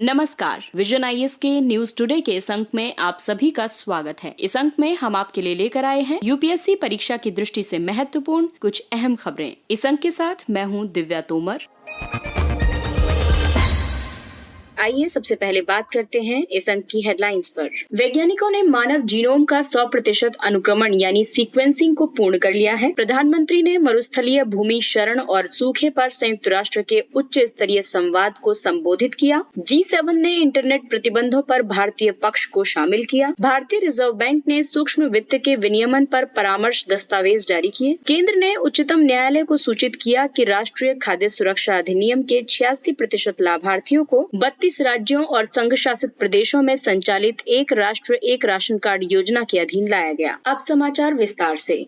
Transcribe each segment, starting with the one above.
नमस्कार, vision IAS के news today के इस अंक में आप सभी का स्वागत है। इस अंक में हम आपके लिए लेकर आए हैं यूपीएससी परीक्षा की दृष्टि से महत्वपूर्ण कुछ अहम खबरें। इस अंक के साथ मैं हूं दिव्या तोमर। आइए सबसे पहले बात करते हैं इस अंक की हेडलाइंस पर। वैज्ञानिकों ने मानव जीनोम का 100% अनुक्रमण यानी सीक्वेंसिंग को पूर्ण कर लिया है। प्रधानमंत्री ने मरुस्थलीय भूमि क्षरण और सूखे पर संयुक्त राष्ट्र के उच्च स्तरीय संवाद को संबोधित किया। G7 ने इंटरनेट प्रतिबंधों पर भारतीय पक्ष को शामिल किया। भारतीय रिजर्व बैंक ने सूक्ष्म वित्त के विनियमन पर परामर्श दस्तावेज जारी किए। केंद्र ने उच्चतम न्यायालय को सूचित किया कि राष्ट्रीय खाद्य सुरक्षा अधिनियम के 86% लाभार्थियों को 32 राज्यों और संघ शासित प्रदेशों में संचालित एक राष्ट्र एक राशन कार्ड योजना के अधीन लाया गया। अब समाचार विस्तार से।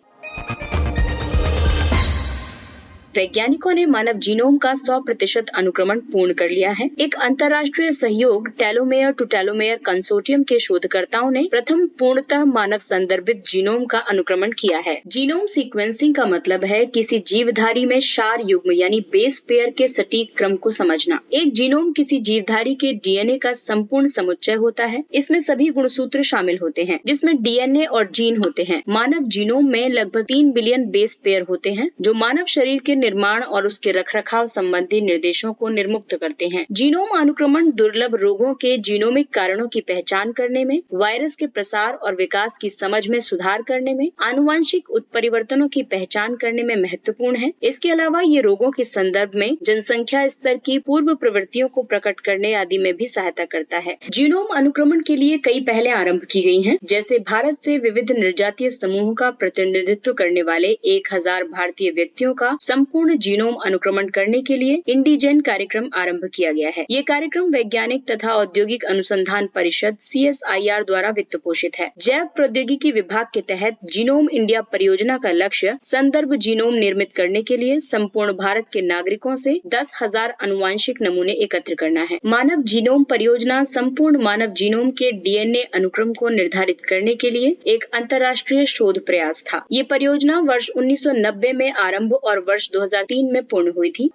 वैज्ञानिकों ने मानव जीनोम का 100% अनुक्रमण पूर्ण कर लिया है। एक अंतर्राष्ट्रीय सहयोग टेलोमेयर टू टेलोमेयर कंसोर्टियम के शोधकर्ताओं ने प्रथम पूर्णतः मानव संदर्भित जीनोम का अनुक्रमण किया है। जीनोम सीक्वेंसिंग का मतलब है किसी जीवधारी में क्षार युग्म यानी बेस पेयर के सटीक क्रम को समझना। एक जीनोम किसी जीवधारी के डीएनए का संपूर्ण समुच्चय होता है। इसमें सभी गुणसूत्र शामिल होते हैं, जिसमें डीएनए और जीन होते हैं। मानव जीनोम में लगभग 3 बिलियन बेस पेयर होते हैं, जो मानव शरीर के निर्माण और उसके रखरखाव संबंधी निर्देशों को निर्मुक्त करते हैं। जीनोम अनुक्रमण दुर्लभ रोगों के जीनोमिक कारणों की पहचान करने में, वायरस के प्रसार और विकास की समझ में सुधार करने में, आनुवंशिक उत्परिवर्तनों की पहचान करने में महत्वपूर्ण है। इसके अलावा ये रोगों के संदर्भ में जनसंख्या स्तर की पूर्व प्रवृत्तियों को प्रकट करने आदि में भी सहायता करता है। जीनोम अनुक्रमण के लिए कई पहलें आरंभ की गई हैं, जैसे भारत से विविध निर्जातीय समूहों का प्रतिनिधित्व करने वाले 1000 भारतीय व्यक्तियों का संपूर्ण जीनोम अनुक्रमण करने के लिए इंडिजेन कार्यक्रम आरंभ किया गया है। ये कार्यक्रम वैज्ञानिक तथा औद्योगिक अनुसंधान परिषद CSIR द्वारा वित्त पोषित है। जैव प्रौद्योगिकी विभाग के तहत जीनोम इंडिया परियोजना का लक्ष्य संदर्भ जीनोम निर्मित करने के लिए संपूर्ण भारत के नागरिकों से 10,000 अनुवांशिक नमूने एकत्र करना है। मानव जीनोम परियोजना संपूर्ण मानव जीनोम के डीएनए अनुक्रम को निर्धारित करने के लिए एक अंतर्राष्ट्रीय शोध प्रयास था। ये परियोजना वर्ष 1990 में आरंभ और वर्ष 2003 में पूर्ण हुई थी।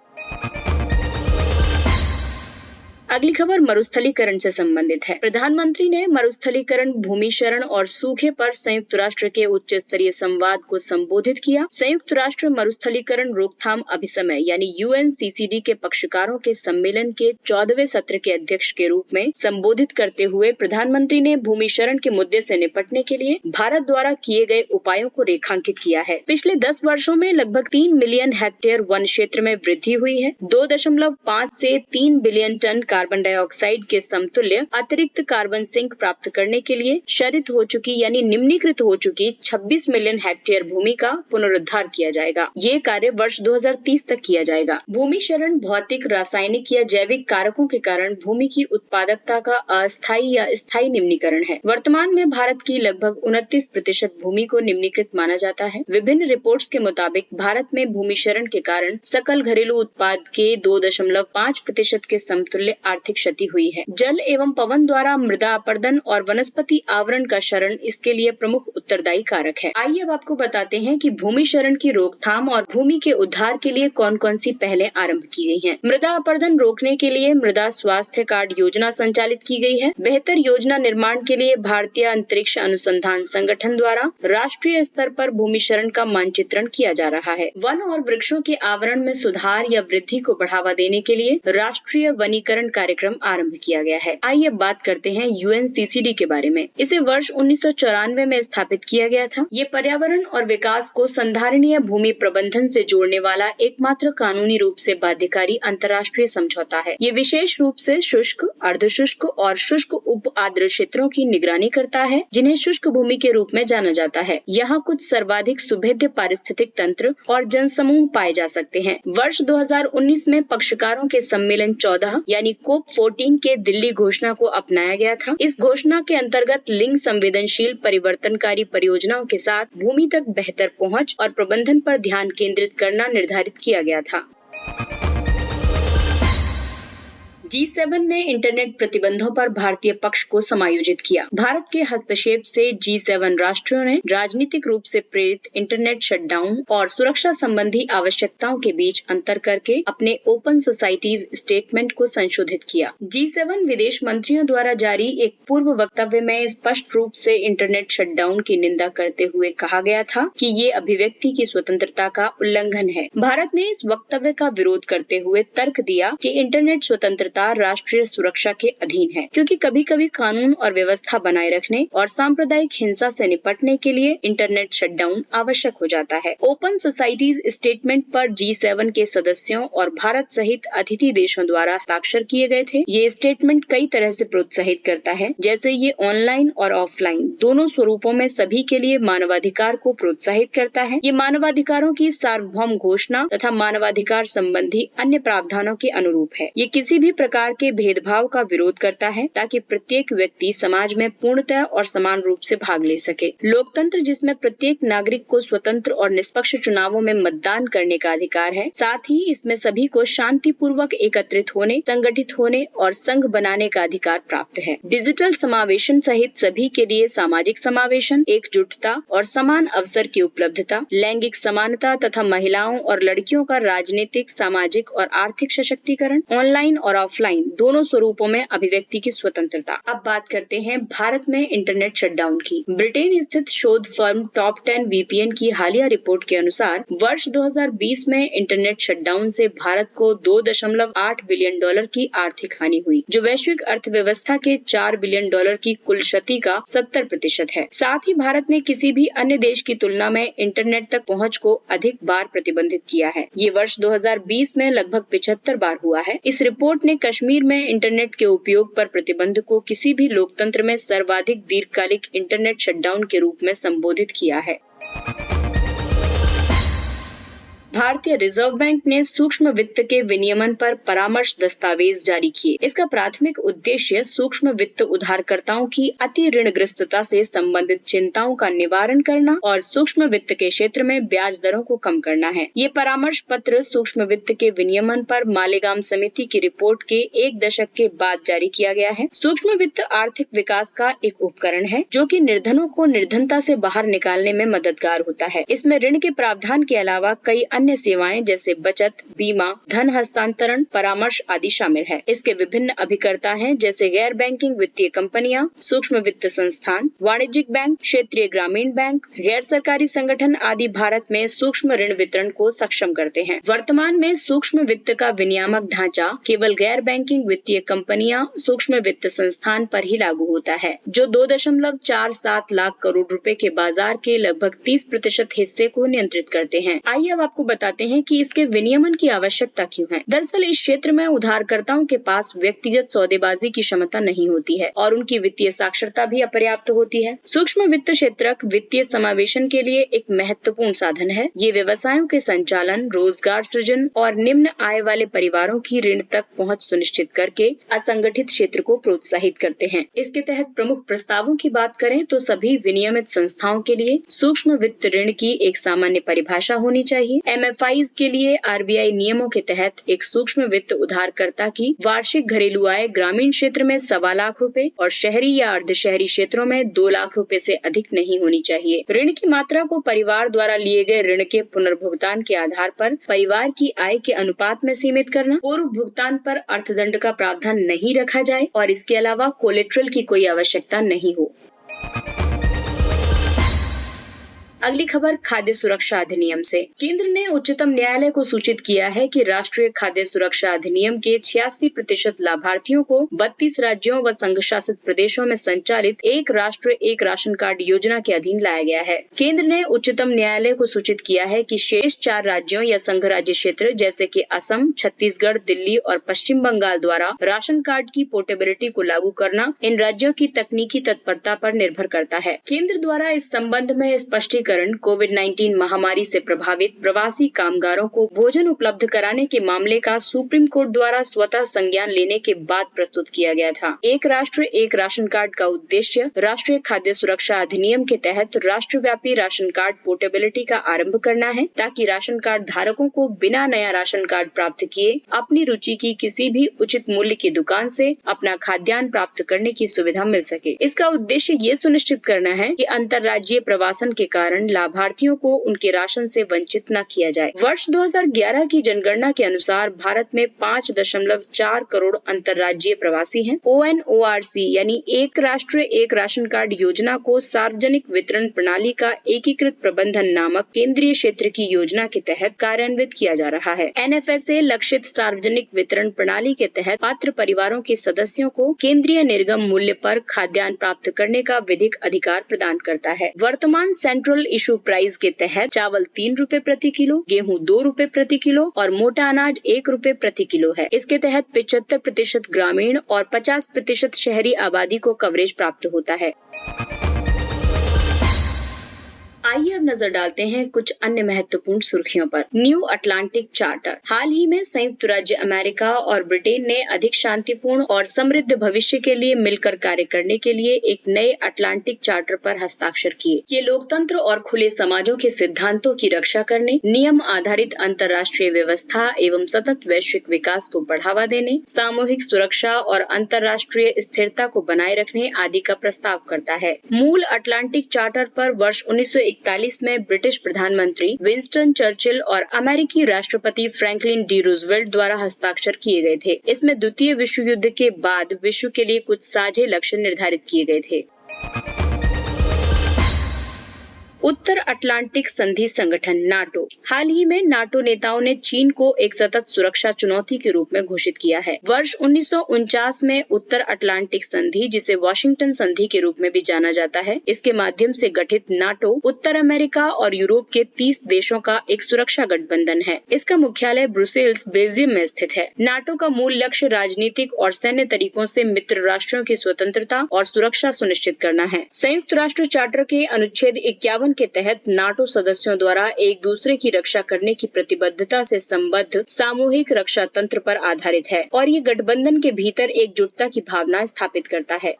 अगली खबर मरुस्थलीकरण से संबंधित है। प्रधानमंत्री ने मरुस्थलीकरण, भूमि क्षरण और सूखे पर संयुक्त राष्ट्र के उच्च स्तरीय संवाद को संबोधित किया। संयुक्त राष्ट्र मरुस्थलीकरण रोकथाम अभिसमय यानी UNCCD के पक्षकारों के सम्मेलन के 14वें सत्र के अध्यक्ष के रूप में संबोधित करते हुए प्रधानमंत्री ने भूमि क्षरण के मुद्दे से निपटने के लिए भारत द्वारा किए गए उपायों को रेखांकित किया है। पिछले 10 वर्षों में लगभग 3 मिलियन हेक्टेयर वन क्षेत्र में वृद्धि हुई है। 2.5 से 3 बिलियन टन कार्बन डाइऑक्साइड के समतुल्य अतिरिक्त कार्बन सिंक प्राप्त करने के लिए क्षरित हो चुकी यानी निम्नीकृत हो चुकी 26 मिलियन हेक्टेयर भूमि का पुनरुद्धार किया जाएगा। ये कार्य वर्ष 2030 तक किया जाएगा। भूमि क्षरण भौतिक, रासायनिक या जैविक कारकों के कारण भूमि की उत्पादकता का अस्थायी या स्थायी निम्नीकरण है। वर्तमान में भारत की लगभग 29% भूमि को निम्नीकृत माना जाता है। विभिन्न रिपोर्ट्स के मुताबिक भारत में भूमि क्षरण के कारण सकल घरेलू उत्पाद के 2.5% के समतुल्य आर्थिक क्षति हुई है। जल एवं पवन द्वारा मृदा अपरदन और वनस्पति आवरण का क्षरण इसके लिए प्रमुख उत्तरदायी कारक है। आइए अब आपको बताते हैं कि भूमि क्षरण की रोकथाम और भूमि के उद्धार के लिए कौन कौन सी पहलें आरंभ की गई हैं। मृदा अपरदन रोकने के लिए मृदा स्वास्थ्य कार्ड योजना संचालित की गई है। बेहतर योजना निर्माण के लिए भारतीय अंतरिक्ष अनुसंधान संगठन द्वारा राष्ट्रीय स्तर पर भूमि क्षरण का मानचित्रण किया जा रहा है। वन और वृक्षों के आवरण में सुधार या वृद्धि को बढ़ावा देने के लिए राष्ट्रीय वनीकरण कार्यक्रम आरंभ किया गया है। आइए बात करते हैं UNCCD के बारे में। इसे वर्ष 1994 में स्थापित किया गया था। ये पर्यावरण और विकास को संधारणीय भूमि प्रबंधन से जोड़ने वाला एकमात्र कानूनी रूप से बाध्यकारी अंतर्राष्ट्रीय समझौता है। ये विशेष रूप से शुष्क, अर्धशुष्क और शुष्क उप आर्द्र क्षेत्रों की निगरानी करता है, जिन्हें शुष्क भूमि के रूप में जाना जाता है। यहाँ कुछ सर्वाधिक सुभेद्य पारिस्थितिक तंत्र और जनसमूह पाए जा सकते हैं। वर्ष 2019 में पक्षकारों के सम्मेलन 14 यानी COP14 के दिल्ली घोषणा को अपनाया गया था। इस घोषणा के अंतर्गत लिंग संवेदनशील परिवर्तनकारी परियोजनाओं के साथ भूमि तक बेहतर पहुंच और प्रबंधन पर ध्यान केंद्रित करना निर्धारित किया गया था। G7 ने इंटरनेट प्रतिबंधों पर भारतीय पक्ष को समायोजित किया। भारत के हस्तक्षेप से G7 राष्ट्रों ने राजनीतिक रूप से प्रेरित इंटरनेट शटडाउन और सुरक्षा संबंधी आवश्यकताओं के बीच अंतर करके अपने ओपन सोसाइटीज स्टेटमेंट को संशोधित किया। G7 विदेश मंत्रियों द्वारा जारी एक पूर्व वक्तव्य में स्पष्ट रूप से इंटरनेट शटडाउन की निंदा करते हुए कहा गया था कि ये अभिव्यक्ति की स्वतंत्रता का उल्लंघन है। भारत ने इस वक्तव्य का विरोध करते हुए तर्क दिया कि इंटरनेट स्वतंत्रता राष्ट्रीय सुरक्षा के अधीन है, क्योंकि कभी-कभी कानून और व्यवस्था बनाए रखने और सांप्रदायिक हिंसा से निपटने के लिए इंटरनेट शटडाउन आवश्यक हो जाता है। ओपन सोसाइटीज स्टेटमेंट पर G7 के सदस्यों और भारत सहित अतिथि देशों द्वारा हस्ताक्षर किए गए थे। ये स्टेटमेंट कई तरह से प्रोत्साहित करता है, जैसे ये ऑनलाइन और ऑफलाइन दोनों स्वरूपों में सभी के लिए मानवाधिकार को प्रोत्साहित करता है। ये मानवाधिकारों की सार्वभौम घोषणा तथा मानवाधिकार संबंधी अन्य प्रावधानों के अनुरूप है। ये किसी भी प्रकार के भेदभाव का विरोध करता है ताकि प्रत्येक व्यक्ति समाज में पूर्णतः और समान रूप से भाग ले सके। लोकतंत्र जिसमें प्रत्येक नागरिक को स्वतंत्र और निष्पक्ष चुनावों में मतदान करने का अधिकार है, साथ ही इसमें सभी को शांतिपूर्वक एकत्रित होने, संगठित होने और संघ बनाने का अधिकार प्राप्त है। डिजिटल समावेशन सहित सभी के लिए सामाजिक समावेशन, एकजुटता और समान अवसर की उपलब्धता, लैंगिक समानता तथा महिलाओं और लड़कियों का राजनीतिक, सामाजिक और आर्थिक सशक्तिकरण, ऑनलाइन और ऑफलाइन दोनों स्वरूपों में अभिव्यक्ति की स्वतंत्रता। अब बात करते हैं भारत में इंटरनेट शटडाउन की। ब्रिटेन स्थित शोध फर्म टॉप 10 VPN की हालिया रिपोर्ट के अनुसार वर्ष 2020 में इंटरनेट शटडाउन से भारत को $2.8 बिलियन की आर्थिक हानि हुई, जो वैश्विक अर्थव्यवस्था के $4 बिलियन की कुल क्षति का 70% है। साथ ही भारत ने किसी भी अन्य देश की तुलना में इंटरनेट तक पहुँच को अधिक बार प्रतिबंधित किया है। ये वर्ष 2020 में लगभग 75 बार हुआ है। इस रिपोर्ट ने कश्मीर में इंटरनेट के उपयोग पर प्रतिबंध को किसी भी लोकतंत्र में सर्वाधिक दीर्घकालिक इंटरनेट शटडाउन के रूप में संबोधित किया है। भारतीय रिजर्व बैंक ने सूक्ष्म वित्त के विनियमन पर परामर्श दस्तावेज जारी किए। इसका प्राथमिक उद्देश्य सूक्ष्म वित्त उधारकर्ताओं की अति ऋणग्रस्तता से संबंधित चिंताओं का निवारण करना और सूक्ष्म वित्त के क्षेत्र में ब्याज दरों को कम करना है। ये परामर्श पत्र सूक्ष्म वित्त के विनियमन पर मालेगाम समिति की रिपोर्ट के 1 दशक के बाद जारी किया गया है। सूक्ष्म वित्त आर्थिक विकास का एक उपकरण है जो कि निर्धनों को निर्धनता से बाहर निकालने में मददगार होता है। इसमें ऋण के प्रावधान के अलावा कई अन्य सेवाएं जैसे बचत, बीमा, धन हस्तांतरण, परामर्श आदि शामिल है। इसके विभिन्न अभिकर्ता हैं जैसे गैर बैंकिंग वित्तीय कंपनियां, सूक्ष्म वित्त संस्थान, वाणिज्यिक बैंक, क्षेत्रीय ग्रामीण बैंक, गैर सरकारी संगठन आदि भारत में सूक्ष्म ऋण वितरण को सक्षम करते हैं। वर्तमान में सूक्ष्म वित्त का विनियामक ढांचा केवल गैर बैंकिंग वित्तीय कंपनियां, सूक्ष्म वित्त संस्थान पर ही लागू होता है, जो 2.47 लाख करोड़ रुपए के बाजार के लगभग 30% हिस्से को नियंत्रित करते हैं। आइए अब आपको बताते हैं कि इसके विनियमन की आवश्यकता क्यों है। दरअसल इस क्षेत्र में उधारकर्ताओं के पास व्यक्तिगत सौदेबाजी की क्षमता नहीं होती है और उनकी वित्तीय साक्षरता भी अपर्याप्त होती है। सूक्ष्म वित्त क्षेत्रक वित्तीय समावेशन के लिए एक महत्वपूर्ण साधन है। ये व्यवसायों के संचालन, रोजगार सृजन और निम्न आय वाले परिवारों की ऋण तक पहुँच सुनिश्चित करके असंगठित क्षेत्र को प्रोत्साहित करते हैं। इसके तहत प्रमुख प्रस्तावों की बात करें तो सभी विनियमित संस्थाओं के लिए सूक्ष्म वित्त ऋण की एक सामान्य परिभाषा होनी चाहिए। MFIs के लिए RBI नियमों के तहत एक सूक्ष्म वित्त उधारकर्ता की वार्षिक घरेलू आय ग्रामीण क्षेत्र में 1.25 लाख रुपए और शहरी या अर्धशहरी क्षेत्रों में 2 लाख रुपए से अधिक नहीं होनी चाहिए। ऋण की मात्रा को परिवार द्वारा लिए गए ऋण के पुनर्भुगतान के आधार पर परिवार की आय के अनुपात में सीमित करना, पूर्व भुगतान पर अर्थदंड का प्रावधान नहीं रखा जाए और इसके अलावा कोलेट्रल की कोई आवश्यकता नहीं हो। अगली खबर खाद्य सुरक्षा अधिनियम से। केंद्र ने उच्चतम न्यायालय को सूचित किया है कि राष्ट्रीय खाद्य सुरक्षा अधिनियम के 86% लाभार्थियों को 32 राज्यों व संघ शासित प्रदेशों में संचालित एक राष्ट्र एक राशन कार्ड योजना के अधीन लाया गया है। केंद्र ने उच्चतम न्यायालय को सूचित किया है कि शेष 4 राज्यों या संघ राज्य क्षेत्र जैसे कि असम, छत्तीसगढ़, दिल्ली और पश्चिम बंगाल द्वारा राशन कार्ड की पोर्टेबिलिटी को लागू करना इन राज्यों की तकनीकी तत्परता पर निर्भर करता है। केंद्र द्वारा इस संबंध में स्पष्टीकरण मरुस्थलीकरण कोविड-19 महामारी से प्रभावित प्रवासी कामगारों को भोजन उपलब्ध कराने के मामले का सुप्रीम कोर्ट द्वारा स्वतः संज्ञान लेने के बाद प्रस्तुत किया गया था। एक राष्ट्र एक राशन कार्ड का उद्देश्य राष्ट्रीय खाद्य सुरक्षा अधिनियम के तहत राष्ट्रव्यापी राशन कार्ड पोर्टेबिलिटी का आरंभ करना है, ताकि राशन कार्ड धारकों को बिना नया राशन कार्ड प्राप्त किए अपनी रुचि की किसी भी उचित मूल्य की दुकान से अपना खाद्यान्न प्राप्त करने की सुविधा मिल सके। इसका उद्देश्य ये सुनिश्चित करना है कि अंतर्राज्यीय प्रवासन के कारण लाभार्थियों को उनके राशन से वंचित न किया जाए। वर्ष 2011 की जनगणना के अनुसार भारत में 5.4 करोड़ अंतर्राज्यीय प्रवासी हैं। ONORC यानी एक राष्ट्र एक राशन कार्ड योजना को सार्वजनिक वितरण प्रणाली का एकीकृत प्रबंधन नामक केंद्रीय क्षेत्र की योजना के तहत कार्यान्वित किया जा रहा है। NFSA लक्षित सार्वजनिक वितरण प्रणाली के तहत पात्र परिवारों के सदस्यों को केंद्रीय निर्गम मूल्य पर खाद्यान्न प्राप्त करने का विधिक अधिकार प्रदान करता है। वर्तमान सेंट्रल इशू प्राइस के तहत चावल 3 रुपए प्रति किलो, गेहूं 2 रुपए प्रति किलो और मोटा अनाज 1 रुपए प्रति किलो है। इसके तहत 75% ग्रामीण और 50% शहरी आबादी को कवरेज प्राप्त होता है। आइए अब नजर डालते हैं कुछ अन्य महत्वपूर्ण सुर्खियों पर। New Atlantic charter. हाल ही में संयुक्त राज्य अमेरिका और ब्रिटेन ने अधिक शांतिपूर्ण और समृद्ध भविष्य के लिए मिलकर कार्य करने के लिए एक नए अटलांटिक चार्टर पर हस्ताक्षर किए। ये लोकतंत्र और खुले समाजों के सिद्धांतों की रक्षा करने, नियम आधारित अंतर्राष्ट्रीय व्यवस्था एवं सतत वैश्विक विकास को बढ़ावा देने, सामूहिक सुरक्षा और अंतर्राष्ट्रीय स्थिरता को बनाए रखने आदि का प्रस्ताव करता है। मूल अटलांटिक चार्टर पर वर्ष 1941 में ब्रिटिश प्रधानमंत्री विंस्टन चर्चिल और अमेरिकी राष्ट्रपति फ्रैंकलिन डी रूजवेल्ट द्वारा हस्ताक्षर किए गए थे। इसमें द्वितीय विश्व युद्ध के बाद विश्व के लिए कुछ साझे लक्ष्य निर्धारित किए गए थे। उत्तर अटलांटिक संधि संगठन नाटो। हाल ही में नाटो नेताओं ने चीन को एक सतत सुरक्षा चुनौती के रूप में घोषित किया है। वर्ष 1949 में उत्तर अटलांटिक संधि, जिसे वॉशिंगटन संधि के रूप में भी जाना जाता है, इसके माध्यम से गठित नाटो उत्तर अमेरिका और यूरोप के 30 देशों का एक सुरक्षा गठबंधन है। इसका मुख्यालय ब्रुसेल्स, बेल्जियम में स्थित है। नाटो का मूल लक्ष्य राजनीतिक और सैन्य तरीकों से मित्र राष्ट्रों की स्वतंत्रता और सुरक्षा सुनिश्चित करना है। संयुक्त राष्ट्र चार्टर के अनुच्छेद 51 के तहत नाटो सदस्यों द्वारा एक दूसरे की रक्षा करने की प्रतिबद्धता से संबद्ध सामूहिक रक्षा तंत्र पर आधारित है और ये गठबंधन के भीतर एकजुटता की भावना स्थापित करता है।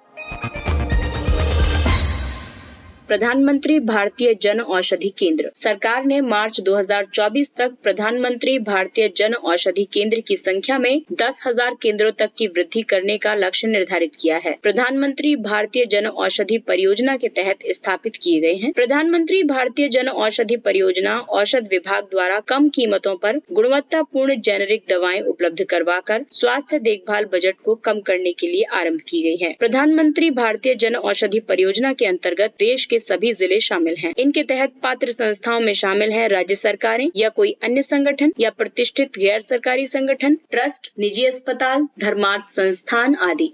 प्रधानमंत्री भारतीय जन औषधि केंद्र। सरकार ने मार्च 2024 तक प्रधानमंत्री भारतीय जन औषधि केंद्र की संख्या में 10,000 केंद्रों तक की वृद्धि करने का लक्ष्य निर्धारित किया है। प्रधानमंत्री भारतीय जन औषधि परियोजना के तहत स्थापित किए गए हैं। प्रधानमंत्री भारतीय जन औषधि परियोजना औषध विभाग द्वारा कम कीमतों पर गुणवत्तापूर्ण जेनेरिक दवाएं उपलब्ध करवाकर स्वास्थ्य देखभाल बजट को कम करने के लिए आरंभ की गई है। प्रधानमंत्री भारतीय जन औषधि परियोजना के अंतर्गत देश के सभी जिले शामिल हैं। इनके तहत पात्र संस्थाओं में शामिल हैं राज्य सरकारें या कोई अन्य संगठन या प्रतिष्ठित गैर सरकारी संगठन, ट्रस्ट, निजी अस्पताल, धर्मार्थ संस्थान आदि।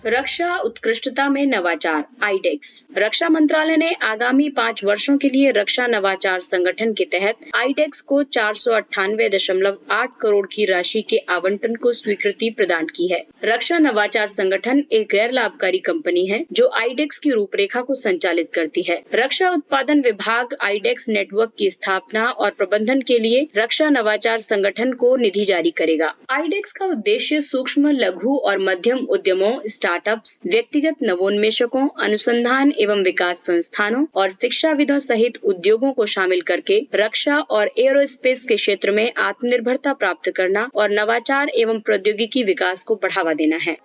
रक्षा उत्कृष्टता में नवाचार आईडेक्स। रक्षा मंत्रालय ने आगामी 5 वर्षों के लिए रक्षा नवाचार संगठन के तहत आईडेक्स को 498.8 करोड़ की राशि के आवंटन को स्वीकृति प्रदान की है। रक्षा नवाचार संगठन एक गैर लाभकारी कंपनी है जो आईडेक्स की रूपरेखा को संचालित करती है। रक्षा उत्पादन विभाग आईडेक्स नेटवर्क की स्थापना और प्रबंधन के लिए रक्षा नवाचार संगठन को निधि जारी करेगा। आईडेक्स का उद्देश्य सूक्ष्म, लघु और मध्यम उद्यमों, स्टार्टअप्स, व्यक्तिगत नवोन्मेषकों, अनुसंधान एवं विकास संस्थानों और शिक्षाविदों सहित उद्योगों को शामिल करके रक्षा और एयरोस्पेस के क्षेत्र में आत्मनिर्भरता प्राप्त करना और नवाचार एवं प्रौद्योगिकी विकास को बढ़ावा देना है।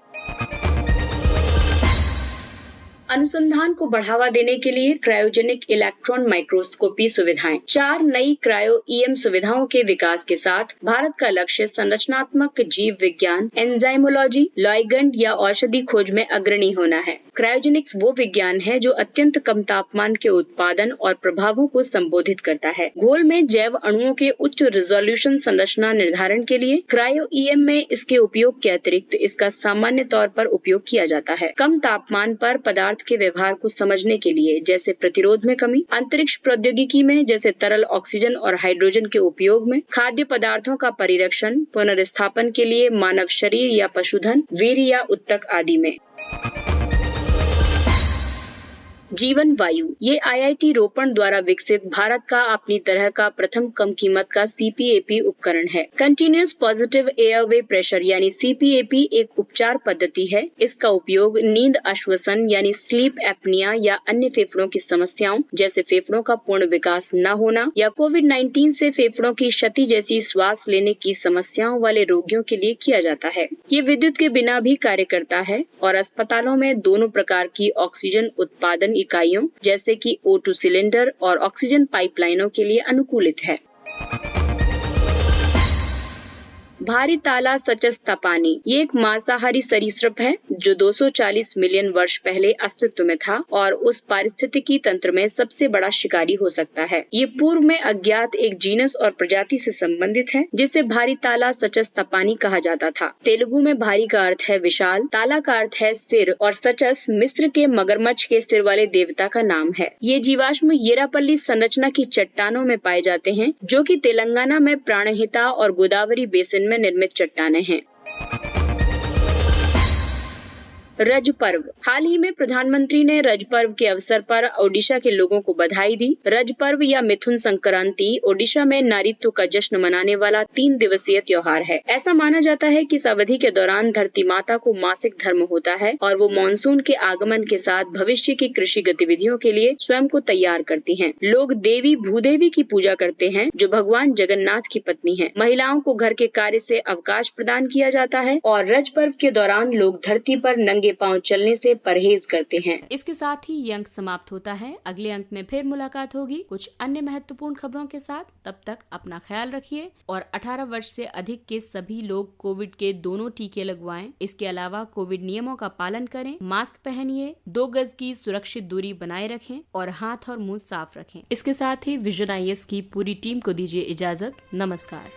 अनुसंधान को बढ़ावा देने के लिए क्रायोजेनिक इलेक्ट्रॉन माइक्रोस्कोपी सुविधाएं। 4 नई क्रायो ईएम सुविधाओं के विकास के साथ भारत का लक्ष्य संरचनात्मक जीव विज्ञान, एंजाइमोलॉजी, लॉइगेंड या औषधि खोज में अग्रणी होना है। क्रायोजेनिक्स वो विज्ञान है जो अत्यंत कम तापमान के उत्पादन और प्रभावों को संबोधित करता है। घोल में जैव अणुओं के उच्च रिजोल्यूशन संरचना निर्धारण के लिए क्रायो ईएम में इसके उपयोग के अतिरिक्त इसका सामान्य तौर पर उपयोग किया जाता है। कम तापमान पर पदार्थ के व्यवहार को समझने के लिए, जैसे प्रतिरोध में कमी, अंतरिक्ष प्रौद्योगिकी में जैसे तरल ऑक्सीजन और हाइड्रोजन के उपयोग में, खाद्य पदार्थों का परिरक्षण, पुनर्स्थापन के लिए मानव शरीर या पशुधन, वीर्य या उत्तक आदि में। जीवन वायु, ये IIT रोपण द्वारा विकसित भारत का अपनी तरह का प्रथम कम कीमत का CPAP उपकरण है। कंटिन्यूअस पॉजिटिव एयरवे प्रेशर यानी CPAP एक उपचार पद्धति है। इसका उपयोग नींद आश्वासन यानी स्लीप एप्निया या अन्य फेफड़ों की समस्याओं जैसे फेफड़ों का पूर्ण विकास न होना या कोविड-19 से फेफड़ों की क्षति जैसी श्वास लेने की समस्याओं वाले रोगियों के लिए किया जाता है। ये विद्युत के बिना भी कार्य करता है और अस्पतालों में दोनों प्रकार की ऑक्सीजन उत्पादन इकाइयों जैसे कि O2 सिलेंडर और ऑक्सीजन पाइपलाइनों के लिए अनुकूलित है। भारी ताला सचस्ता पानी, ये एक मांसाहारी सरीसृप है जो 240 मिलियन वर्ष पहले अस्तित्व में था और उस पारिस्थितिकी तंत्र में सबसे बड़ा शिकारी हो सकता है। ये पूर्व में अज्ञात एक जीनस और प्रजाति से संबंधित है जिसे भारी ताला सचस्ता पानी कहा जाता था। तेलुगु में भारी का अर्थ है विशाल, ताला का अर्थ है सिर और सचस मिस्र के मगरमच्छ के सिर वाले देवता का नाम है। ये जीवाश्म येरापल्ली संरचना की चट्टानों में पाए जाते हैं जो कि तेलंगाना में प्राणहिता और गोदावरी बेसिन में निर्मित चट्टानें हैं। रज पर्व, हाल ही में प्रधानमंत्री ने रज पर्व के अवसर पर ओडिशा के लोगों को बधाई दी। रज पर्व या मिथुन संक्रांति ओडिशा में नारीत्व का जश्न मनाने वाला 3 दिवसीय त्योहार है। ऐसा माना जाता है कि इस अवधि के दौरान धरती माता को मासिक धर्म होता है और वो मानसून के आगमन के साथ भविष्य की कृषि गतिविधियों के लिए स्वयं को तैयार करती हैं। लोग देवी भूदेवी की पूजा करते हैं जो भगवान जगन्नाथ की पत्नी है। महिलाओं को घर के कार्य से अवकाश प्रदान किया जाता है और रज पर्व के दौरान लोग धरती पर नंगे पांव चलने से परहेज करते हैं। इसके साथ ही ये अंक समाप्त होता है। अगले अंक में फिर मुलाकात होगी कुछ अन्य महत्वपूर्ण खबरों के साथ। तब तक अपना ख्याल रखिए और 18 वर्ष से अधिक के सभी लोग कोविड के दोनों टीके लगवाएं। इसके अलावा कोविड नियमों का पालन करें, मास्क पहनिए, 2 गज की सुरक्षित दूरी बनाए रखें और हाथ और मुंह साफ रखें। इसके साथ ही विजन IAS की पूरी टीम को दीजिए इजाजत। नमस्कार।